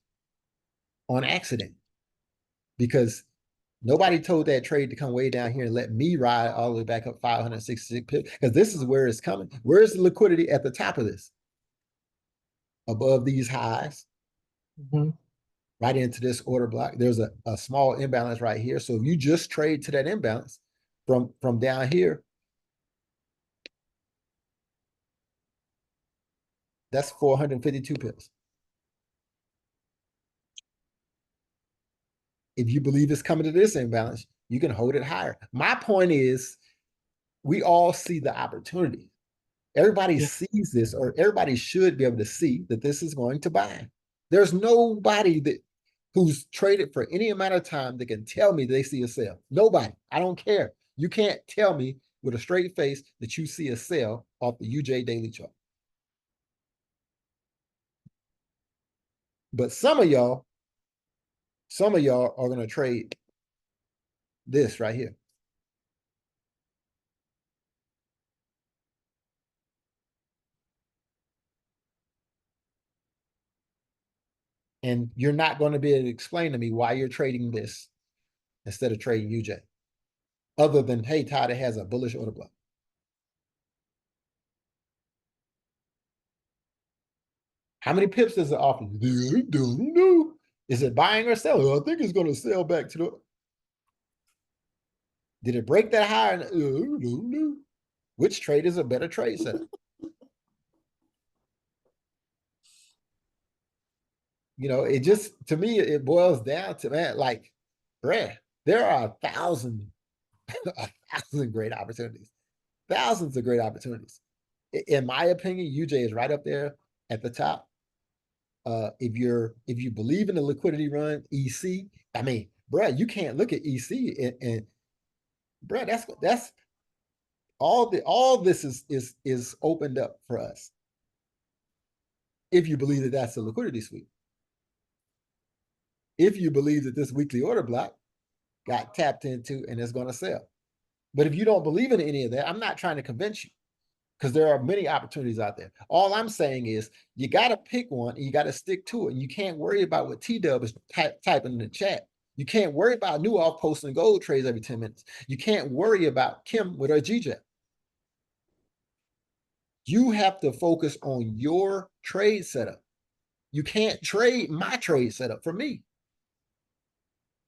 on accident because nobody told that trade to come way down here and let me ride all the way back up 566 pips because this is where it's coming. Where's the liquidity at the top of this? Above these highs, right into this order block. There's a small imbalance right here. So if you just trade to that imbalance from down here, that's 452 pips. If you believe it's coming to this imbalance, you can hold it higher. My point is, we all see the opportunity. Everybody sees this, or everybody should be able to see that this is going to buy. There's nobody who's traded for any amount of time that can tell me they see a sell. Nobody. I don't care. You can't tell me with a straight face that you see a sell off the UJ daily chart. But some of y'all are going to trade this right here. And you're not going to be able to explain to me why you're trading this instead of trading UJ. Other than, hey, Todd, it has a bullish order block. How many pips does it offer you? I don't know. Is it buying or selling? I think it's going to sell back to the. Did it break that high? I don't know. Which trade is a better trade setup? You know, it just, to me, it boils down to, man, like, bruh, there are 1,000 great opportunities. Thousands of great opportunities. In my opinion, UJ is right up there at the top. If you believe in the liquidity run, EC, I mean, bruh, you can't look at EC and bruh, that's all this is opened up for us. If you believe that that's a liquidity sweep. If you believe that this weekly order block got tapped into and is going to sell. But if you don't believe in any of that, I'm not trying to convince you, because there are many opportunities out there. All I'm saying is you got to pick one and you got to stick to it. And you can't worry about what T-Dub is typing in the chat. You can't worry about New Off posting gold trades every 10 minutes. You can't worry about Kim with her GJ. You have to focus on your trade setup. You can't trade my trade setup for me.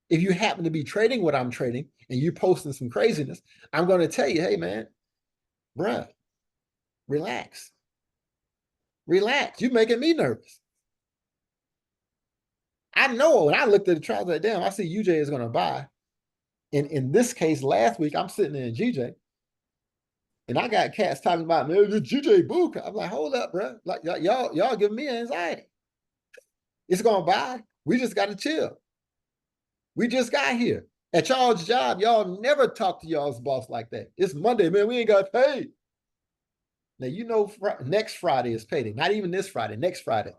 If you happen to be trading what I'm trading and you're posting some craziness, I'm going to tell you, hey, man, bruh, relax. Relax. You're making me nervous. I know when I looked at the chart, I was like, damn, I see UJ is going to buy. In this case, last week, I'm sitting there in GJ, and I got cats talking about, man, the GJ book. I'm like, hold up, bro. Like, y'all give me anxiety. It's going to buy. We just got to chill. We just got here. At y'all's job, y'all never talk to y'all's boss like that. It's Monday, man. We ain't got paid. Now, you know, next Friday is payday. Not even this Friday, next Friday.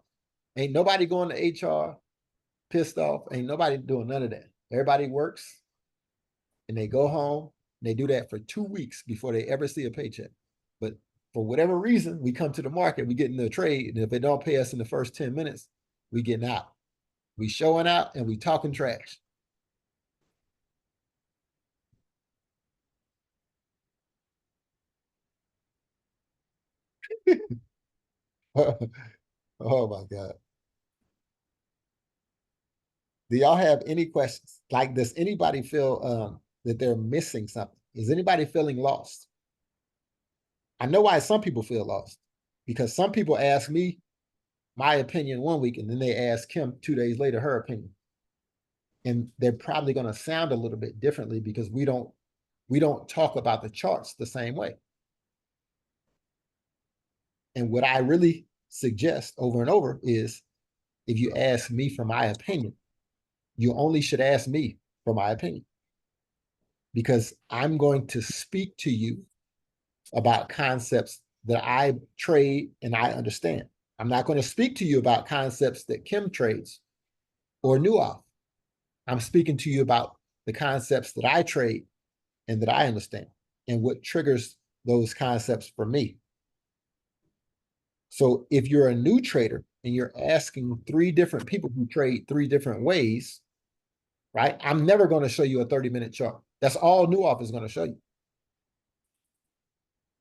Ain't nobody going to HR pissed off. Ain't nobody doing none of that. Everybody works and they go home. And they do that for 2 weeks before they ever see a paycheck. But for whatever reason, we come to the market, we get in the trade. And if they don't pay us in the first 10 minutes, we getting out. We showing out and we talking trash. Oh my God. Do y'all have any questions? Like, does anybody feel that they're missing something? Is anybody feeling lost? I know why some people feel lost, because some people ask me my opinion 1 week and then they ask Kim 2 days later her opinion. And they're probably going to sound a little bit differently because we don't talk about the charts the same way. And what I really suggest over and over is, if you ask me for my opinion, you only should ask me for my opinion, because I'm going to speak to you about concepts that I trade and I understand. I'm not going to speak to you about concepts that Kim trades or Nuoff. I'm speaking to you about the concepts that I trade and that I understand and what triggers those concepts for me. So if you're a new trader and you're asking 3 different people who trade 3 different ways, right? I'm never going to show you a 30-minute chart. That's all Nuoff is going to show you.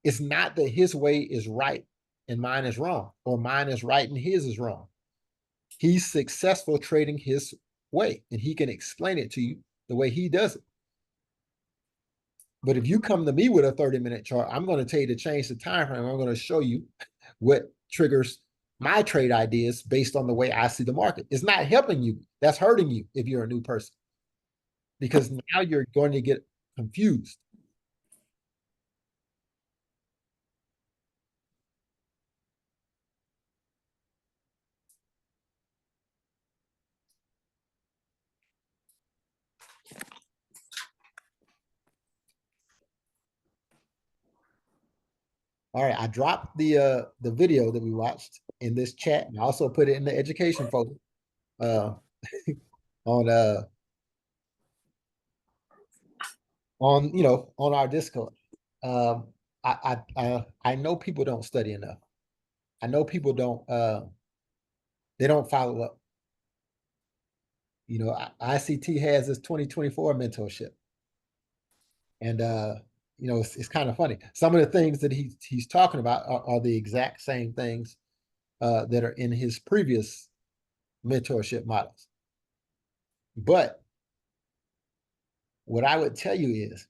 It's not that his way is right and mine is wrong, or mine is right and his is wrong. He's successful trading his way, and he can explain it to you the way he does it. But if you come to me with a 30-minute chart, I'm going to tell you to change the time frame. I'm going to show you what triggers my trade ideas based on the way I see the market. It's not helping you. That's hurting you if you're a new person, because now you're going to get confused. All right, I dropped the video that we watched in this chat, and I also put it in the education folder on on our Discord. I know people don't study enough. I know people don't they don't follow up. you know, ICT has this 2024 mentorship. And, you know, it's kind of funny. Some of the things that he's talking about are the exact same things that are in his previous mentorship models. But what I would tell you is,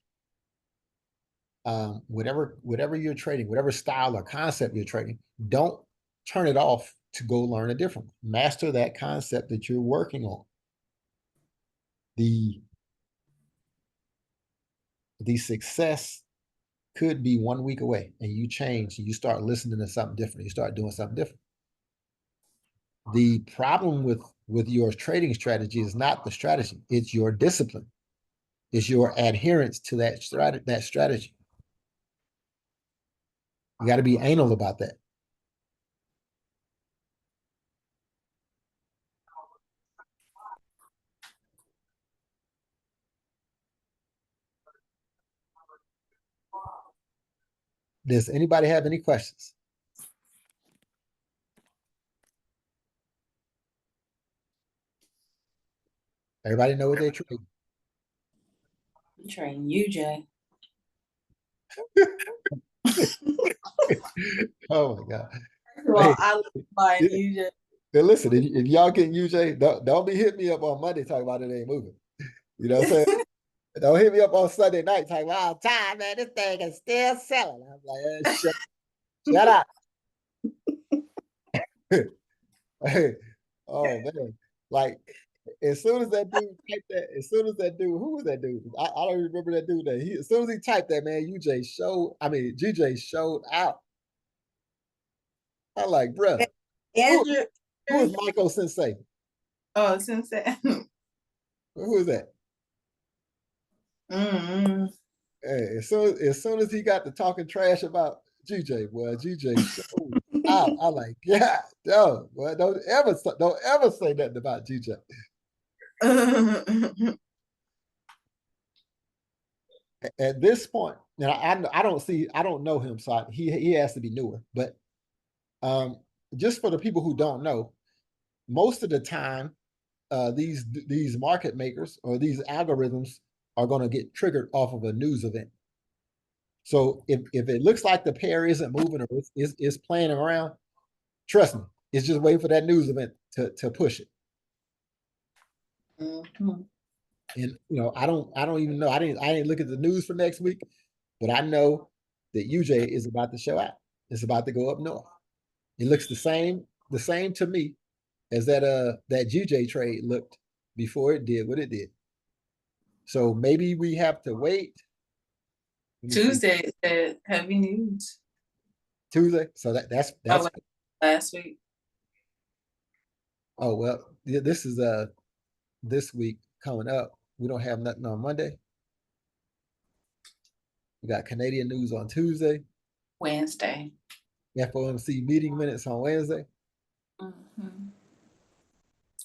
whatever you're trading, whatever style or concept you're trading, don't turn it off to go learn a different one. Master that concept that you're working on. The success could be 1 week away, and you change, and you start listening to something different. You start doing something different. The problem with your trading strategy is not the strategy; it's your discipline. It's your adherence to that strategy. You got to be anal about that. Does anybody have any questions? Everybody know what they're trading. I'm trading UJ. Oh my God. Well, Hey, I love buying yeah. UJ. Now listen, if y'all getting UJ, don't be hitting me up on Monday talking about it ain't moving. You know what I'm saying? Don't hit me up on Sunday night talking about, time, man, this thing is still selling. I'm like, shut up. Hey, oh man. Like, as soon as that dude typed that, who was that dude? I don't even remember that dude name. As soon as he typed that, man, GJ showed out. I'm like, bruh, Andrew. who is Michael Sensei? Oh, Sensei. Who is that? Mm-hmm. Hey, as soon as he got to talking trash about GJ, boy, GJ showed out. I like, yeah, no, boy, don't ever say nothing about GJ. At this point, now I don't know him, so he has to be newer. But just for the people who don't know, most of the time, these market makers or these algorithms are going to get triggered off of a news event. So if it looks like the pair isn't moving or is playing around, trust me, it's just waiting for that news event to push it. Mm-hmm. And you know, I don't even know. I didn't look at the news for next week, but I know that UJ is about to show out. It's about to go up north. It looks the same to me as that GJ trade looked before it did what it did. So maybe we have to wait. Tuesday said heavy news. Tuesday. So that's last week. Oh well, this is this week coming up. We don't have nothing on Monday. We got Canadian news on Tuesday. Wednesday. FOMC meeting minutes on Wednesday. Mm-hmm.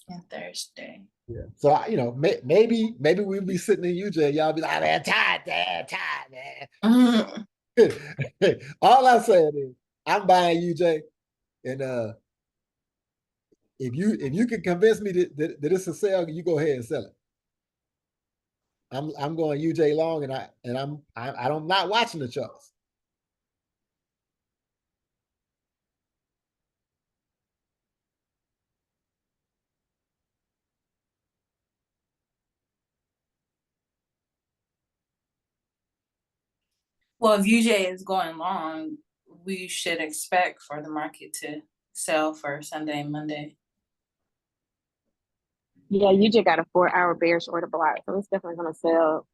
And Thursday. Yeah. So you know, maybe we'll be sitting in UJ. Y'all be like, man, tired, man. Mm-hmm. All I'm saying is, I'm buying UJ, and if you can convince me that it's a sell, you go ahead and sell it. I'm going UJ long, and I'm not watching the charts. Well, if UJ is going long, we should expect for the market to sell for Sunday and Monday. Yeah, UJ got a 4-hour bearish order block, so it's definitely going to sell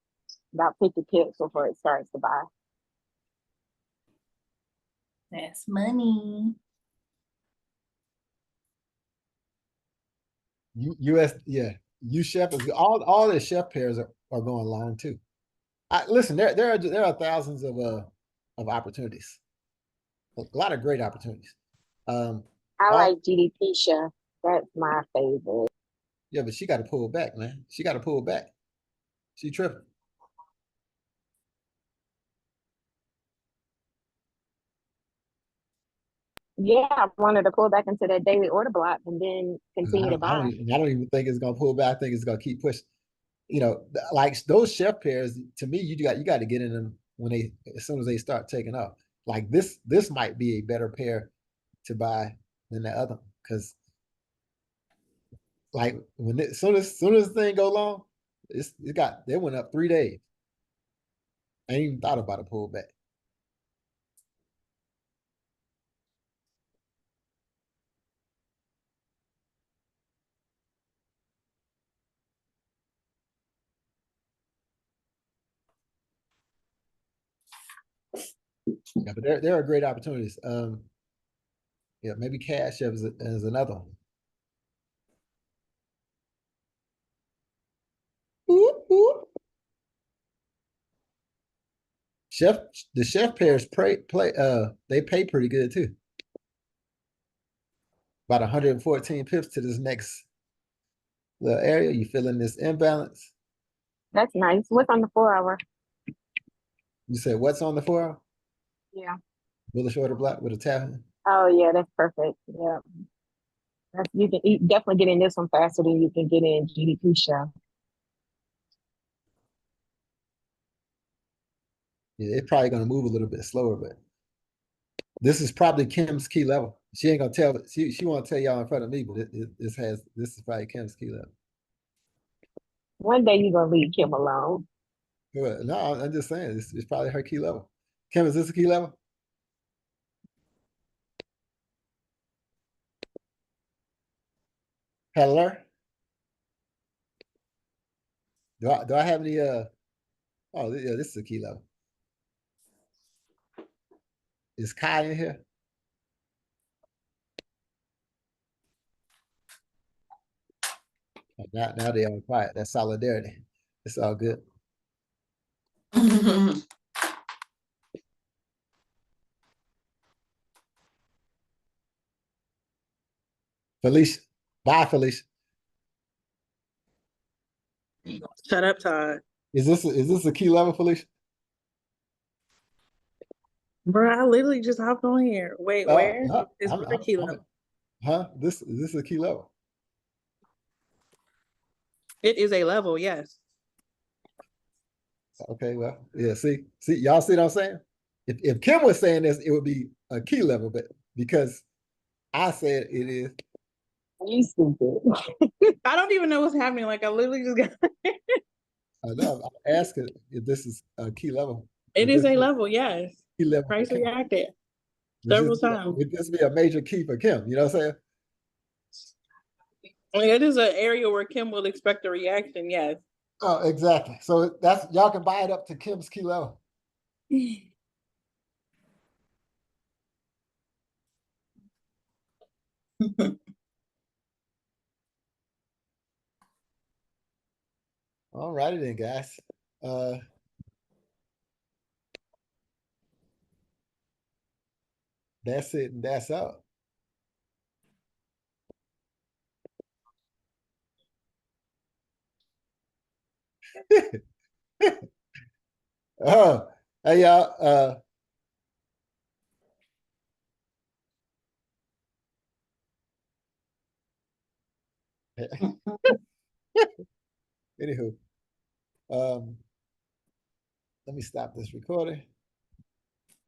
about 50 pips before it starts to buy. That's money. US, yeah. U-Chef is all the chef pairs are going long too. Listen, there are thousands of opportunities. A lot of great opportunities. I like GDP chef. That's my favorite. Yeah, but she got to pull back, man. She got to pull back. She tripping. Yeah, I wanted to pull back into that daily order block and then continue to buy. I don't even think it's gonna pull back. I think it's gonna keep pushing. You know, like those chef pairs, to me, you got to get in them when as soon as they start taking off. Like this might be a better pair to buy than the other because like when soon as the thing go long, they went up 3 days. I ain't even thought about a pullback. Yeah, but there are great opportunities. Yeah, maybe Cash App is another one. The chef pairs they pay pretty good too. About 114 pips to this next little area. You feeling this imbalance? That's nice. What's on the 4 hour? You said what's on the 4 hour? Yeah. Bullish order block with a tap. Oh yeah, that's perfect. Yeah. You can definitely get in this one faster than you can get in GDP show. Yeah, it's probably gonna move a little bit slower, but this is probably Kim's key level. She ain't gonna tell she won't tell y'all in front of me, but this is probably Kim's key level. One day you're gonna leave Kim alone. No, I'm just saying it's probably her key level. Kim, is this a key level? Hello? Do I have any oh yeah, this is a key level. Is Kai in here? Now they all quiet. That's solidarity. It's all good. Felicia. Bye, Felicia. Shut up, Todd. Is this a key level, Felicia? Bro, I literally just hopped on here. Wait, where? It's where key level. Huh? Is this a key level? It is a level, yes. Okay, well, yeah, see, y'all see what I'm saying? If Kim was saying this, it would be a key level, but because I said it is. You stupid. I don't even know what's happening. Like I literally just got I know, I'm asking if this is a key level. it is a level, yes. Key level. Price reacted several times. Would this be a major key for Kim? You know what I'm saying? I mean, it is an area where Kim will expect a reaction, yes. Oh, exactly. So that's y'all can buy it up to Kim's key level. All righty then, guys. That's it and that's all. Oh, hey y'all. Anywho, let me stop this recording.